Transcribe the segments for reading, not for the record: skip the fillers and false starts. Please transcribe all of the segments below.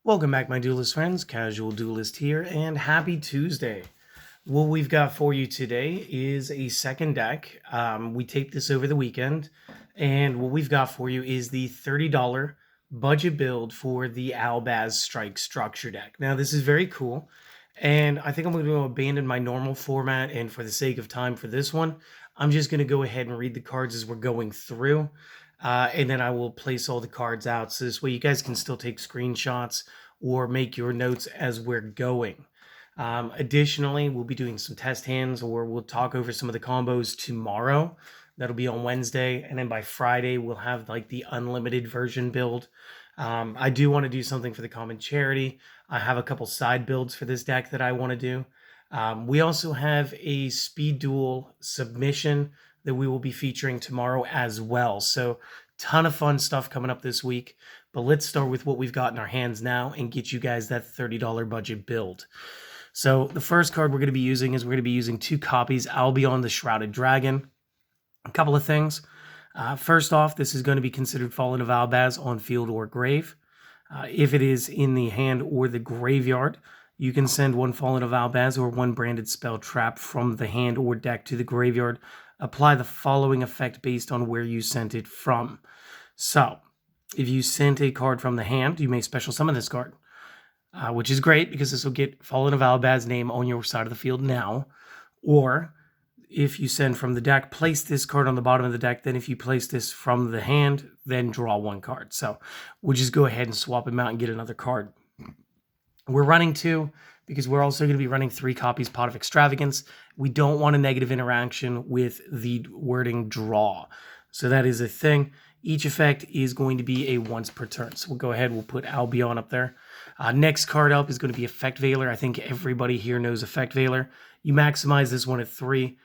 Welcome back, my Duelist friends. Casual Duelist here, and happy Tuesday. What we've got for you today is a second deck. We taped this over the weekend, and what we've got for you is the $30 budget build for the Albaz Strike Structure deck. Now, this is very cool, and I think I'm going to abandon my normal format, and for the sake of time for this one, I'm just going to go ahead and read the cards as we're going through. And then I will place all the cards out so this way you guys can still take screenshots or make your notes as we're going. Additionally, we'll be doing some test hands, or we'll talk over some of the combos tomorrow. That'll be on Wednesday, and then by Friday we'll have like the unlimited version build. I do want to do something for the common charity. I have a couple side builds for this deck that I want to do. We also have a speed duel submission that we will be featuring tomorrow as well. So ton of fun stuff coming up this week. But let's start with what we've got in our hands now and get you guys that $30 budget build. So the first card we're going to be using is we're going to be using 2 copies, Albion the Shrouded Dragon. A couple of things. First off, this is going to be considered Fallen of Albaz on field or grave. If it is in the hand or the graveyard, you can send 1 Fallen of Albaz or 1 branded spell trap from the hand or deck to the graveyard. Apply the following effect based on where you sent it from. So, if you sent a card from the hand, you may special summon this card, which is great because this will get Fallen of Albaz's name on your side of the field now. Or, if you send from the deck, place this card on the bottom of the deck. Then if you place this from the hand, then draw 1 card. So, we'll just go ahead and swap them out and get another card. We're running 2 because we're also going to be running 3 copies Pot of Extravagance. We don't want a negative interaction with the wording draw. So that is a thing. Each effect is going to be a once per turn. So we'll go ahead, we'll put Albion up there. Next card up is going to be Effect Veiler. I think everybody here knows Effect Veiler. You maximize this one at 3.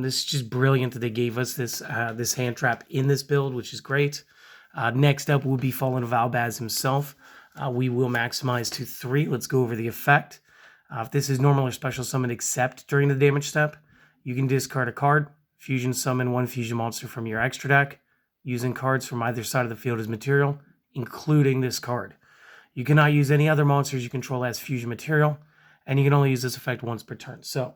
This is just brilliant that they gave us this hand trap in this build, which is great. Next up will be Fallen of Albaz himself. We will maximize to 3. Let's go over the effect. If this is normal or special summon except during the damage step, you can discard a card, fusion summon 1 fusion monster from your extra deck, using cards from either side of the field as material, including this card. You cannot use any other monsters you control as fusion material, and you can only use this effect once per turn. So,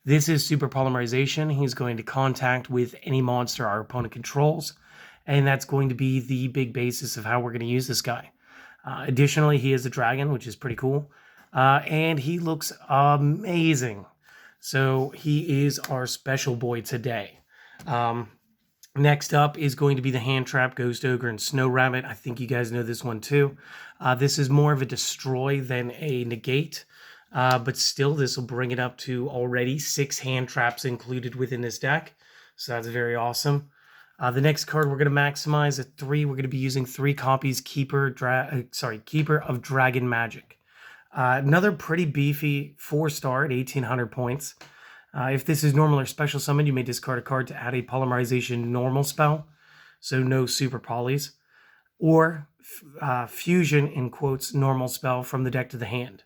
this is Super Polymerization. He's going to contact with any monster our opponent controls, and that's going to be the big basis of how we're going to use this guy. Additionally, he is a dragon, which is pretty cool. And he looks amazing. So he is our special boy today. Next up is going to be the Hand Trap, Ghost Ogre, and Snow Rabbit. I think you guys know this one too. This is more of a destroy than a negate. But still, this will bring it up to already 6 hand traps included within this deck. So that's very awesome. The next card we're going to maximize at 3. We're going to be using 3 copies Keeper of Dragon Magic. Another pretty beefy 4-star at 1,800 points. If this is normal or special summon, you may discard a card to add a Polymerization normal spell. So no super polys. Or fusion, in quotes, normal spell from the deck to the hand.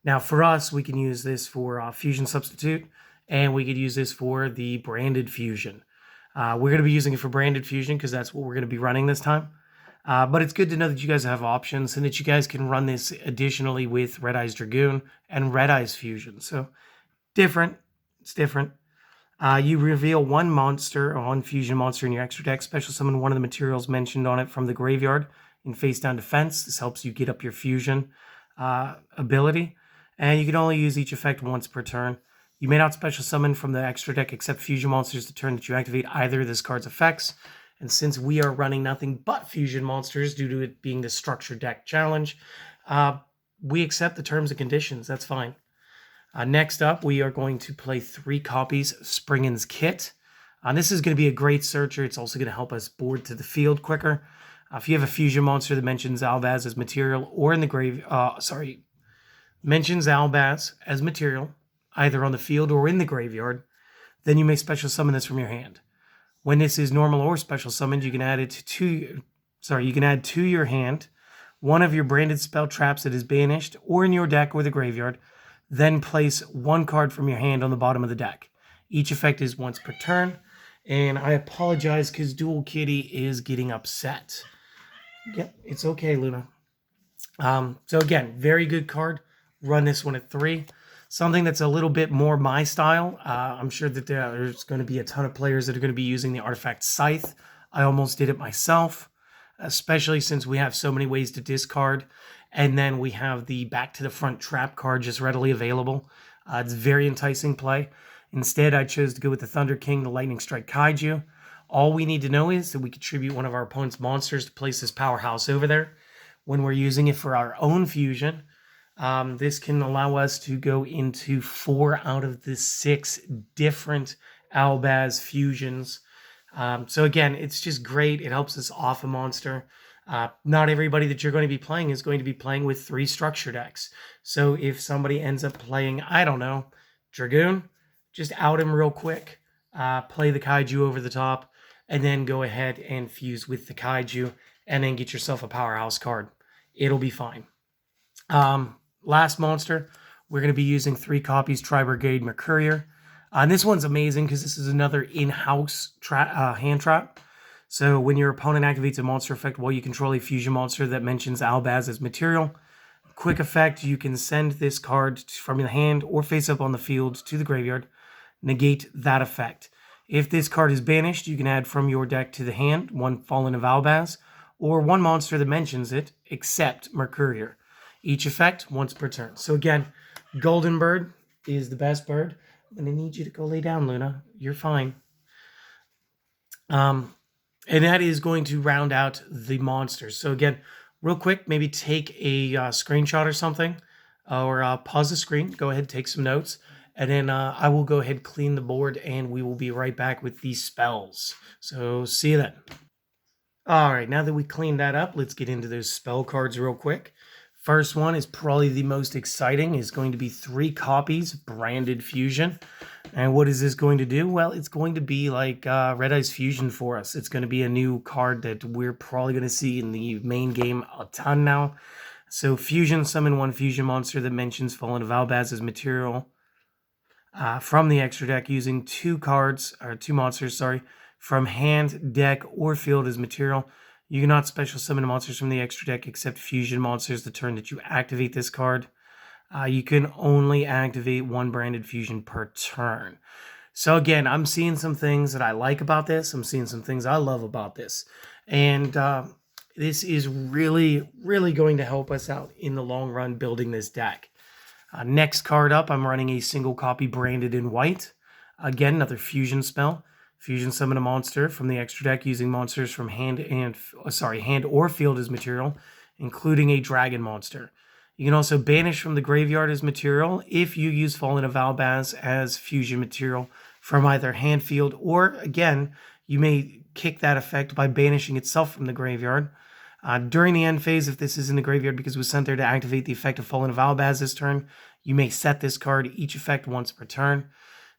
Now for us, we can use this for fusion substitute. And we could use this for the branded fusion. We're going to be using it for branded fusion because that's what we're going to be running this time. But it's good to know that you guys have options and that you guys can run this additionally with Red Eyes Dragoon and Red Eyes Fusion. So different. It's different. You reveal 1 monster or 1 fusion monster in your extra deck. Special summon 1 of the materials mentioned on it from the graveyard in face down defense. This helps you get up your fusion ability. And you can only use each effect once per turn. You may not special summon from the extra deck except fusion monsters the turn that you activate either of this card's effects. And since we are running nothing but fusion monsters due to it being the structured deck challenge, we accept the terms and conditions. That's fine. Next up, we are going to play 3 copies Springin's Kit. This is going to be a great searcher. It's also going to help us board to the field quicker. If you have a fusion monster that mentions Albaz as material or in the grave, mentions Albaz as material, either on the field or in the graveyard, then you may special summon this from your hand. When this is normal or special summoned, you can add it to your hand 1 of your branded spell traps that is banished or in your deck or the graveyard. Then place 1 card from your hand on the bottom of the deck. Each effect is once per turn. And I apologize because Dual Kitty is getting upset. Yep, it's okay, Luna. So again, very good card. Run this one at 3. Something that's a little bit more my style. I'm sure that there's going to be a ton of players that are going to be using the artifact Scythe. I almost did it myself, especially since we have so many ways to discard. And then we have the back to the front trap card just readily available. It's very enticing play. Instead, I chose to go with the Thunder King, the Lightning Strike Kaiju. All we need to know is that we contribute one of our opponent's monsters to place this powerhouse over there. When we're using it for our own fusion, this can allow us to go into 4 out of the 6 different Albaz fusions. So again, it's just great. It helps us off a monster. Not everybody that you're going to be playing is going to be playing with 3 structure decks. So if somebody ends up playing, I don't know, Dragoon, just out him real quick, play the Kaiju over the top, and then go ahead and fuse with the Kaiju, and then get yourself a powerhouse card. It'll be fine. Last monster, we're going to be using 3 copies Tri-Brigade Mercurier. And this one's amazing because this is another in-house hand trap. So when your opponent activates a monster effect while you control a fusion monster that mentions Albaz as material, quick effect, you can send this card from your hand or face up on the field to the graveyard, negate that effect. If this card is banished, you can add from your deck to the hand 1 Fallen of Albaz, or 1 monster that mentions it, except Mercurier. Each effect once per turn. So again, Golden Bird is the best bird. I'm going to need you to go lay down, Luna. You're fine. And that is going to round out the monsters. So again, real quick, maybe take a screenshot or something, or pause the screen. Go ahead, take some notes. And then I will go ahead, clean the board, and we will be right back with these spells. So see you then. All right, now that we cleaned that up, let's get into those spell cards real quick. First one is probably the most exciting, is going to be 3 copies Branded Fusion. And what is this going to do? Well, it's going to be like Red Eyes Fusion for us. It's going to be a new card that we're probably going to see in the main game a ton now. So Fusion, summon 1 fusion monster that mentions Fallen of Albaz as material from the extra deck using 2 monsters, from hand, deck, or field as material. You cannot special summon monsters from the extra deck except fusion monsters the turn that you activate this card. You can only activate 1 branded fusion per turn. So again, I'm seeing some things that I like about this. I'm seeing some things I love about this. And this is really, really going to help us out in the long run building this deck. Next card up, I'm running a single copy Branded in White. Again, another fusion spell. Fusion summon a monster from the extra deck using monsters from hand or field as material, including a dragon monster. You can also banish from the graveyard as material if you use Fallen of Albaz as fusion material from either hand, field, or again, you may kick that effect by banishing itself from the graveyard. During the end phase, if this is in the graveyard because it was sent there to activate the effect of Fallen of Albaz this turn, you may set this card each effect once per turn.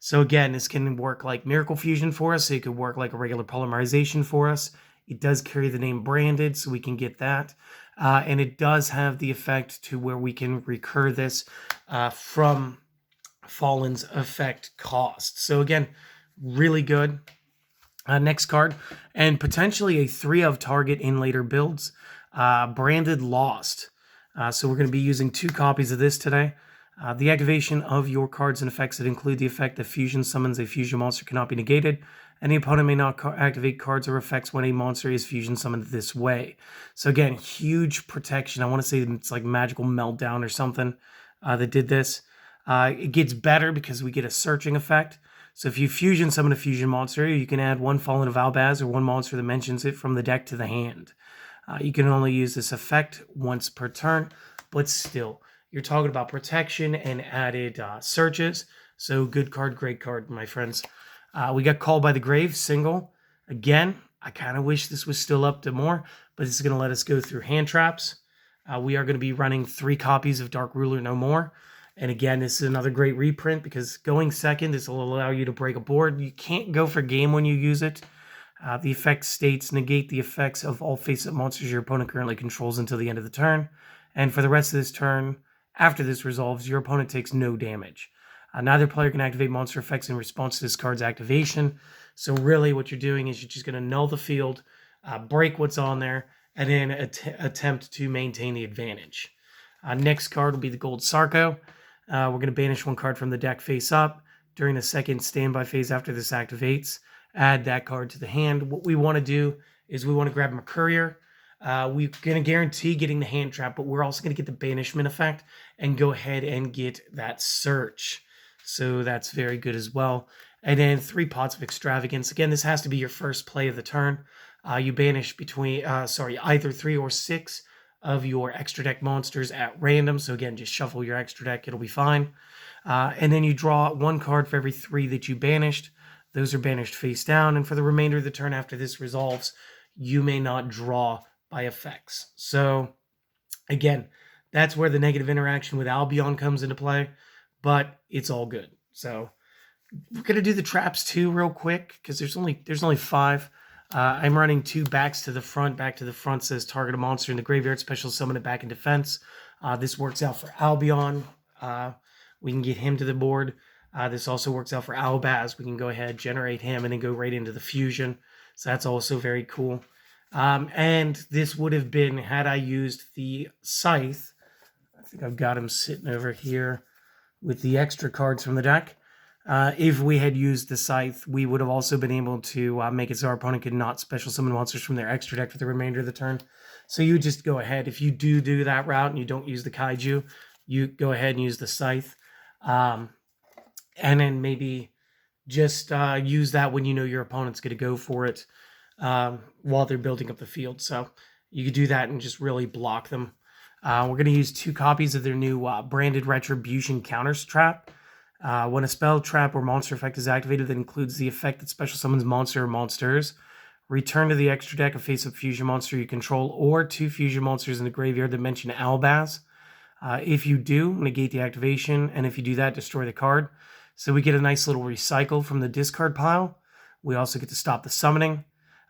So again, this can work like Miracle Fusion for us. It could work like a regular Polymerization for us. It does carry the name Branded, so we can get that. And it does have the effect to where we can recur this from Fallen's effect cost. So again, really good. Next card, and potentially a 3 of target in later builds. Branded Lost. So we're going to be using 2 copies of this today. The activation of your cards and effects that include the effect that fusion summons a fusion monster cannot be negated, and the opponent may not activate cards or effects when a monster is fusion summoned this way. So again, huge protection. I want to say it's like Magical Meltdown or something that did this. It gets better because we get a searching effect. So if you fusion summon a fusion monster, you can add 1 Fallen of Albaz or 1 monster that mentions it from the deck to the hand. You can only use this effect once per turn, but still, you're talking about protection and added searches. So good card, great card, my friends. We got Called by the Grave, single. Again, I kind of wish this was still up to more, but it's going to let us go through hand traps. We are going to be running 3 copies of Dark Ruler No More. And again, this is another great reprint because going second, this will allow you to break a board. You can't go for game when you use it. The effect states, negate the effects of all face-up monsters your opponent currently controls until the end of the turn. And for the rest of this turn, after this resolves, your opponent takes no damage. Neither player can activate monster effects in response to this card's activation. So really what you're doing is you're just going to null the field, break what's on there, and then attempt to maintain the advantage. Next card will be the Gold Sarco. We're going to banish one card from the deck face up. During the second standby phase after this activates, add that card to the hand. What we want to do is we want to grab Mercurier. We're going to guarantee getting the hand trap, but we're also going to get the banishment effect and go ahead and get that search. So that's very good as well. And then 3 Pots of Extravagance. Again, this has to be your first play of the turn. You banish between, either 3 or 6 of your extra deck monsters at random. So again, just shuffle your extra deck. It'll be fine. And then you draw 1 card for every 3 that you banished. Those are banished face down. And for the remainder of the turn after this resolves, you may not draw by effects. So again, that's where the negative interaction with Albion comes into play, but it's all good. So we're going to do the traps too real quick because there's only 5. I'm running 2 backs to the front. Back to the front says target a monster in the graveyard, special summon it back in defense. This works out for Albion. We can get him to the board. This also works out for Albaz. We can go ahead, generate him, and then go right into the fusion. So that's also very cool. And this would have been, had I used the Scythe, I think I've got him sitting over here with the extra cards from the deck. If we had used the Scythe, we would have also been able to make it so our opponent could not special summon monsters from their extra deck for the remainder of the turn. So you just go ahead. If you do that route and you don't use the Kaiju, you go ahead and use the Scythe. And then maybe just use that when you know your opponent's going to go for it while they're building up the field. So you could do that and just really block them. We're going to use 2 copies of their new branded Retribution Counters Trap. When a spell, trap, or monster effect is activated that includes the effect that special summons monster or monsters, return to the extra deck a face-up fusion monster you control or 2 fusion monsters in the graveyard that mention Albaz. If you do, negate the activation, and if you do that, destroy the card. So we get a nice little recycle from the discard pile. We also get to stop the summoning.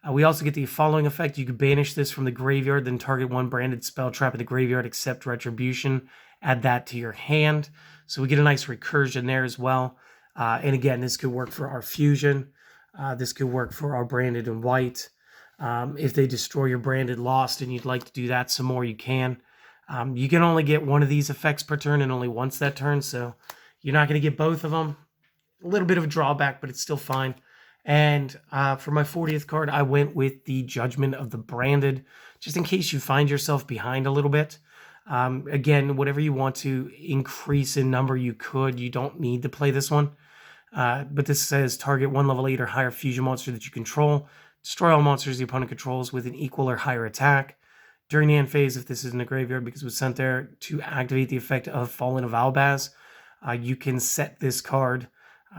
We also get the following effect. You can banish this from the graveyard, then target 1 branded spell trap in the graveyard, except Retribution. Add that to your hand. So we get a nice recursion there as well. And again, this could work for our fusion. This could work for our branded and white. If they destroy your branded lost and you'd like to do that some more, you can. You can only get 1 of these effects per turn and only once that turn, so you're not going to get both of them. A little bit of a drawback, but it's still fine. And for my 40th card, I went with the Judgment of the Branded, just in case you find yourself behind a little bit. Again, whatever you want to increase in number, you could. You don't need to play this one. But this says target 1 level 8 or higher fusion monster that you control. Destroy all monsters the opponent controls with an equal or higher attack. During the end phase, if this is in the graveyard because it was sent there, to activate the effect of Fallen of Albaz, you can set this card.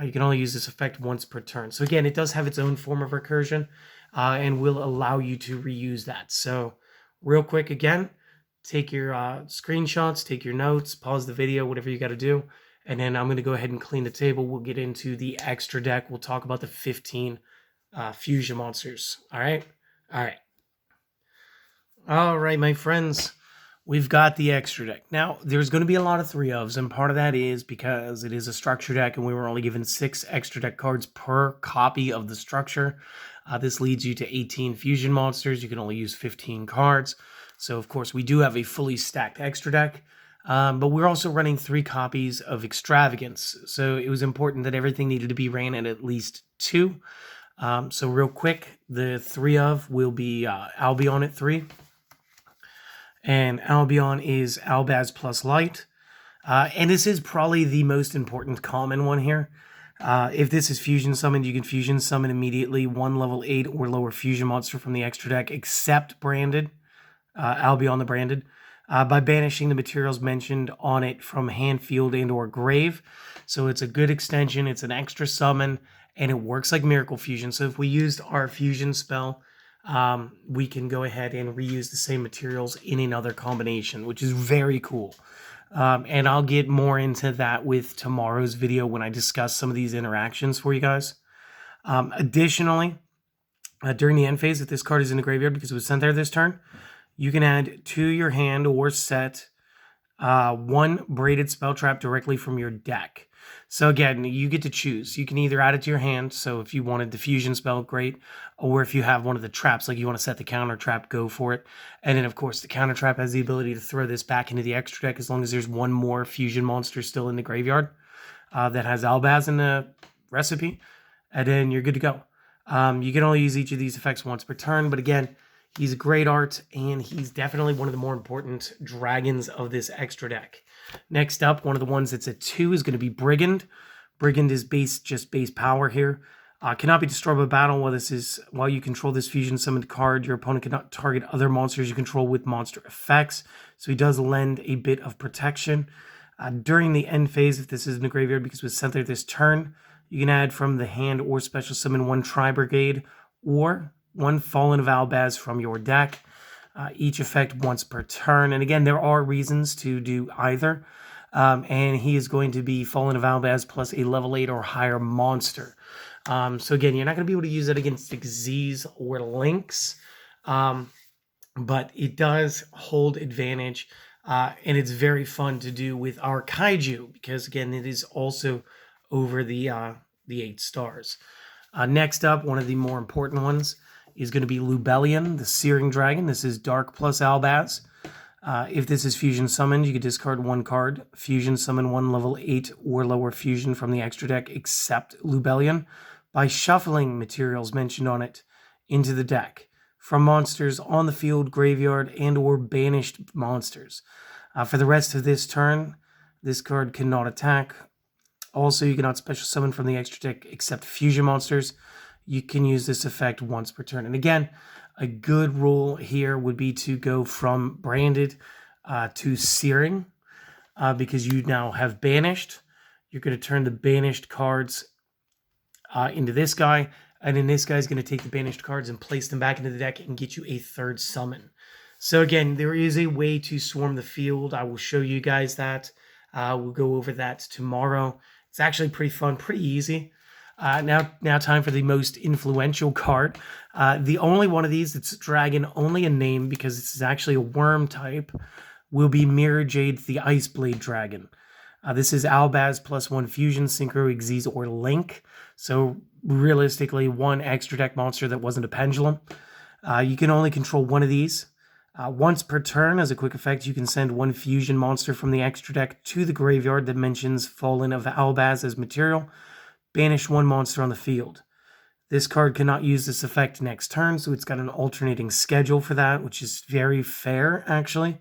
You can only use this effect once per turn. So again, it does have its own form of recursion and will allow you to reuse that. So real quick again, take your screenshots, take your notes, pause the video, whatever you got to do. And then I'm going to go ahead and clean the table. We'll get into the extra deck. We'll talk about the 15 fusion monsters. All right? All right. All right, my friends. We've got the extra deck. Now, there's going to be a lot of 3-ofs, and part of that is because it is a structure deck, and we were only given 6 extra deck cards per copy of the structure. This leads you to 18 fusion monsters. You can only use 15 cards. So, of course, we do have a fully stacked extra deck, but we're also running 3 copies of Extravagance. So it was important that everything needed to be ran at least 2. So real quick, the 3-of will be Albion at 3. And Albion is Albaz plus Light. And this is probably the most important common one here. If this is fusion summoned, you can fusion summon immediately 1 level 8 or lower fusion monster from the extra deck, except branded, Albion the Branded, by banishing the materials mentioned on it from hand, field, and or grave. So it's a good extension. It's an extra summon, and it works like Miracle Fusion. So if we used our fusion spell, we can go ahead and reuse the same materials in another combination, which is very cool. And I'll get more into that with tomorrow's video when I discuss some of these interactions for you guys. Additionally, during the end phase, if this card is in the graveyard because it was sent there this turn, you can add to your hand or set one braided spell trap directly from your deck. So again, you get to choose. You can either add it to your hand, so if you wanted the fusion spell, great. Or if you have one of the traps, like you want to set the counter trap, go for it. And then, of course, the counter trap has the ability to throw this back into the extra deck as long as there's one more fusion monster still in the graveyard that has Albaz in the recipe. And then you're good to go. You can only use each of these effects once per turn, but again, he's a great art, and he's definitely one of the more important dragons of this extra deck. Next up, one of the ones that's at 2 is going to be Brigand. Brigand is just base power here. Cannot be destroyed by battle while you control this fusion summoned card. Your opponent cannot target other monsters you control with monster effects. So he does lend a bit of protection. During the end phase, if this is in the graveyard because it was sent there this turn, you can add from the hand or special summon 1 Tri-Brigade or 1 Fallen of Albaz from your deck. Each effect once per turn. And again, there are reasons to do either. And he is going to be Fallen of Albaz plus a level 8 or higher monster. So again, you're not going to be able to use it against Xyz or Lynx. But it does hold advantage. And it's very fun to do with our Kaiju because, again, it is also over the 8 stars. Next up, one of the more important ones is going to be Lubellion, the Searing Dragon. This is Dark plus Albaz. If this is fusion summoned, you can discard 1 card, fusion summon 1 level 8 or lower fusion from the extra deck except Lubellion by shuffling materials mentioned on it into the deck from monsters on the field, graveyard, and or banished monsters. For the rest of this turn, this card cannot attack. Also, you cannot special summon from the extra deck except fusion monsters. You can use this effect once per turn. And again, a good rule here would be to go from branded to searing because you now have banished. You're going to turn the banished cards into this guy, and then this guy's going to take the banished cards and place them back into the deck and get you a 3rd summon. So again, there is a way to swarm the field. I will show you guys that. We'll go over that tomorrow. It's actually pretty fun, pretty easy. Now time for the most influential card. The only one of these that's dragon only in name because this is actually a worm type will be Mirror Jade, the Ice Blade Dragon. This is Albaz plus 1 fusion, synchro, Xyz, or Link. So realistically, 1 extra deck monster that wasn't a pendulum. You can only control 1 of these. Once per turn, as a quick effect, you can send 1 fusion monster from the extra deck to the graveyard that mentions Fallen of Albaz as material. Banish 1 monster on the field. This card cannot use this effect next turn, so it's got an alternating schedule for that, which is very fair, actually.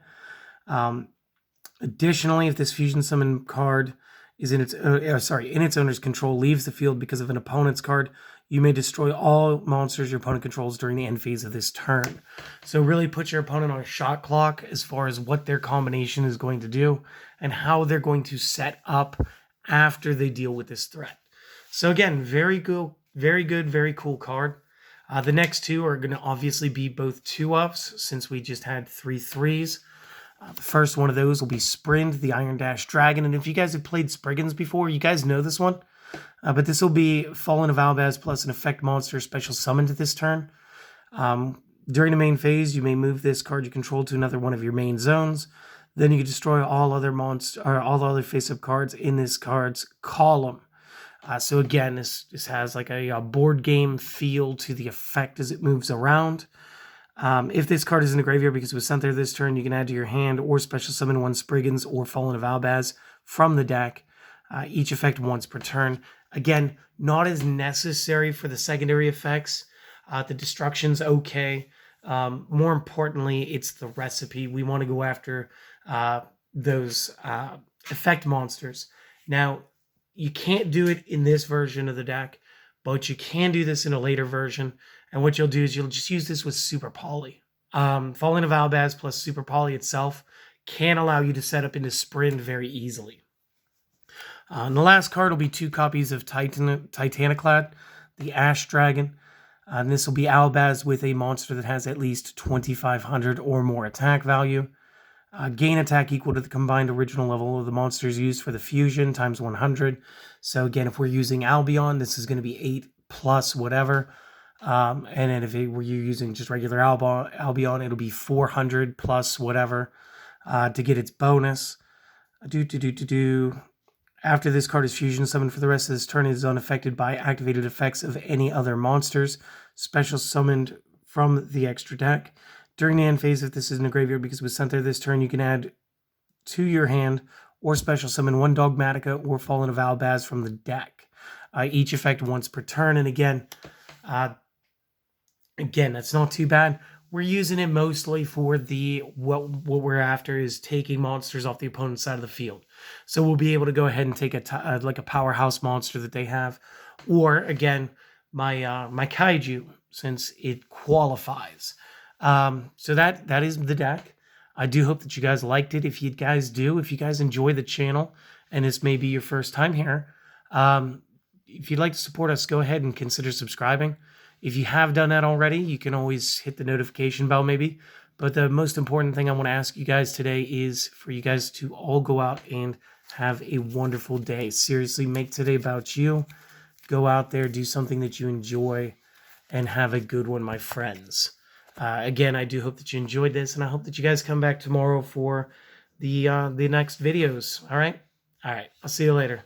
Additionally, if this fusion summon card is in its owner's control, leaves the field because of an opponent's card, you may destroy all monsters your opponent controls during the end phase of this turn. So really put your opponent on a shot clock as far as what their combination is going to do and how they're going to set up after they deal with this threat. So again, very good, very cool card. The next 2 are going to obviously be both 2-ups since we just had 3 3s. The first one of those will be Sprind, the Iron Dash Dragon. And if you guys have played Spriggans before, you guys know this one. But this will be Fallen of Albaz plus an effect monster special summoned to this turn. During the main phase, you may move this card you control to another one of your main zones. Then you can destroy all other face-up cards in this card's column. So again, this has like a board game feel to the effect as it moves around. If this card is in the graveyard because it was sent there this turn, you can add to your hand or special summon 1 Spriggans or Fallen of Albaz from the deck. Each effect once per turn. Again, not as necessary for the secondary effects. The destruction's okay. More importantly, it's the recipe. We want to go after those effect monsters. Now, you can't do it in this version of the deck, but you can do this in a later version. And what you'll do is you'll just use this with Super Poly. Fallen of Albaz plus Super Poly itself can allow you to set up into Sprint very easily. And the last card will be 2 copies of Titaniclad, the Ash Dragon. And this will be Albaz with a monster that has at least 2,500 or more attack value. Gain attack equal to the combined original level of the monsters used for the fusion times 100. So again, if we're using Albion, this is going to be 8 plus whatever. And then if you're using just regular Albion, it'll be 400 plus whatever to get its bonus. After this card is fusion summoned for the rest of this turn, it is unaffected by activated effects of any other monsters special summoned from the extra deck. During the end phase, if this is in the graveyard because it was sent there this turn, you can add to your hand or special summon one Dogmatica or Fallen of Albaz from the deck. Each effect once per turn. And again, that's not too bad. We're using it mostly for what we're after is taking monsters off the opponent's side of the field. So we'll be able to go ahead and take like a powerhouse monster that they have, or again my kaiju, since it qualifies. So that is the deck. I do hope that you guys liked it. If you guys do, if you guys enjoy the channel and this may be your first time here, if you'd like to support us, go ahead and consider subscribing. If you have done that already, you can always hit the notification bell maybe. But the most important thing I want to ask you guys today is for you guys to all go out and have a wonderful day. Seriously, make today about you. Go out there, do something that you enjoy, and have a good one, my friends. Again, I do hope that you enjoyed this, and I hope that you guys come back tomorrow for the next videos. All right? All right. I'll see you later.